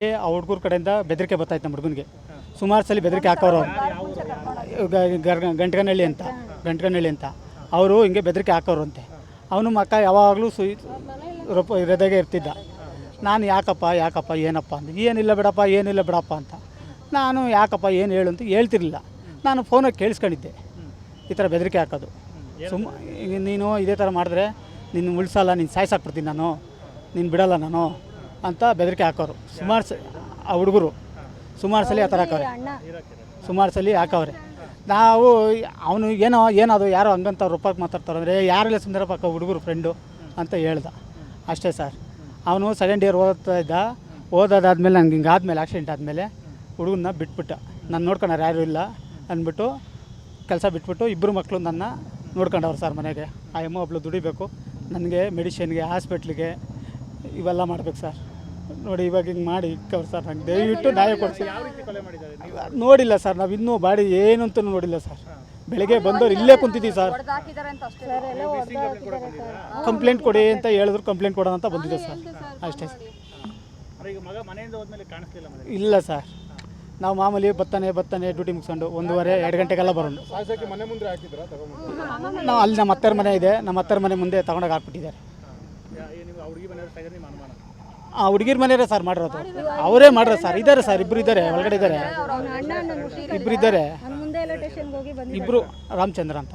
ಆ ಹುಡುಗರ ಕಡೆಯಿಂದ ಬೆದರಿಕೆ ಬರ್ತಾಯಿತ್ತು ನಮ್ಮ ಹುಡುಗನಿಗೆ. ಸುಮಾರು ಸಲ ಬೆದರಿಕೆ ಹಾಕೋರು ಗಂಟಗನಹಳ್ಳಿ ಅಂತ ಅವರು ಹಿಂಗೆ ಬೆದರಿಕೆ ಹಾಕೋರು ಅಂತೆ. ಅವನು ಮಕ್ಕ ಯಾವಾಗಲೂ ಹೃದಯ ಇರ್ತಿದ್ದ. ನಾನು ಯಾಕಪ್ಪ ಏನಪ್ಪ ಅಂತ, ಏನಿಲ್ಲ ಬಿಡಪ್ಪ ಅಂತ. ನಾನು ಯಾಕಪ್ಪ ಏನು ಹೇಳು ಅಂತ ಹೇಳ್ತಿರ್ಲಿಲ್ಲ. ನಾನು ಫೋನಾಗಿ ಕೇಳಿಸ್ಕೊಂಡಿದ್ದೆ ಈ ಥರ ಬೆದರಿಕೆ ಹಾಕೋದು. ನೀನು ಇದೇ ಥರ ಮಾಡಿದ್ರೆ ನಿನ್ನ ಉಳಿಸಲ್ಲ, ನೀನು ಸಾಯಿಸಾಕ್ಬಿಡ್ತೀನಿ ನಾನು, ನೀನು ಬಿಡಲ್ಲ ನಾನು ಅಂತ ಬೆದರಿಕೆ ಹಾಕೋರು. ಆ ಹುಡುಗರು ಸುಮಾರು ಸಲ ಆ ಥರ ಹಾಕವ್ರೆ. ನಾವು ಅವನು ಏನದು ಯಾರೋ ಹಂಗಂತ ರೂಪಾಯಿ ಮಾತಾಡ್ತಾರೆ ಅಂದರೆ ಯಾರೆಲ್ಲ ಸುಂದರಪ್ಪ ಹುಡುಗರು ಫ್ರೆಂಡು ಅಂತ ಹೇಳ್ದ ಅಷ್ಟೇ ಸರ್. ಅವನು ಸೆಕೆಂಡ್ ಇಯರ್ ಓದೋದಾದ್ಮೇಲೆ ನಂಗೆ ಹಿಂಗಾದ್ಮೇಲೆ ಆಕ್ಸಿಡೆಂಟ್ ಆದಮೇಲೆ ಹುಡುಗನ್ನ ಬಿಟ್ಬಿಟ್ಟ. ನಾನು ನೋಡ್ಕೊಂಡ್ರೆ ಯಾರೂ ಇಲ್ಲ ಅಂದ್ಬಿಟ್ಟು ಕೆಲಸ ಬಿಟ್ಬಿಟ್ಟು ಇಬ್ಬರು ಮಕ್ಕಳು ನನ್ನ ನೋಡ್ಕೊಂಡವ್ರು ಸರ್ ಮನೆಗೆ. ಆ ಅಮ್ಮ ಒಬ್ಳು ದುಡಿಬೇಕು, ನನಗೆ ಮೆಡಿಷನ್ಗೆ ಹಾಸ್ಪಿಟ್ಲಿಗೆ ಇವೆಲ್ಲ ಮಾಡ್ಬೇಕು ಸರ್. ನೋಡಿ ಇವಾಗ ಹಿಂಗೆ ಮಾಡಿ ಇಕ್ಕವ್ರು ಸರ್. ನಂಗೆ ದಯವಿಟ್ಟು ನ್ಯಾಯ ಕೊಡಿಸಿ. ನೋಡಿಲ್ಲ ಸರ್, ನಾವು ಇನ್ನೂ ಬಾಡಿ ಏನು ಅಂತ ನೋಡಿಲ್ಲ ಸರ್. ಬೆಳಗ್ಗೆ ಬಂದವ್ರು ಇಲ್ಲೇ ಕುಂತಿದ್ದೀವಿ ಸರ್. ಕಂಪ್ಲೇಂಟ್ ಕೊಡಿ ಅಂತ ಹೇಳಿದ್ರು, ಕಂಪ್ಲೇಂಟ್ ಕೊಡೋಣ ಅಂತ ಬಂದಿದೆ ಸರ್ ಅಷ್ಟೇ ಸರ್. ಇಲ್ಲ ಸರ್, ನಾವು ಮಾಮೂಲಿ ಬತ್ತಾನೆ ಡ್ಯೂಟಿ ಮುಗಿಸ್ಕೊಂಡು 1:30-2 ಗಂಟೆಗೆಲ್ಲ ಬರೋದು. ನಾವು ಅಲ್ಲಿ ನಮ್ಮ ಅತ್ತರ ಮನೆ ಇದೆ, ನಮ್ಮ ಅತ್ತರ ಮನೆ ಮುಂದೆ ತಗೊಂಡೋಗಿ ಹಾಕ್ಬಿಟ್ಟಿದ್ದಾರೆ. ಆ ಹುಡುಗಿರ ಮನೆಯೇ ಸರ್ ಮಾಡಿರೋದು, ಅವರೇ ಮಾಡಿರೋದು ಸರ್. ಇದ್ದಾರೆ ಸರ್, ಇಬ್ಬರು ಇದ್ದಾರೆ ಒಳಗಡೆ ಇದ್ದಾರೆ, ಇಬ್ಬರು ರಾಮಚಂದ್ರ ಅಂತ.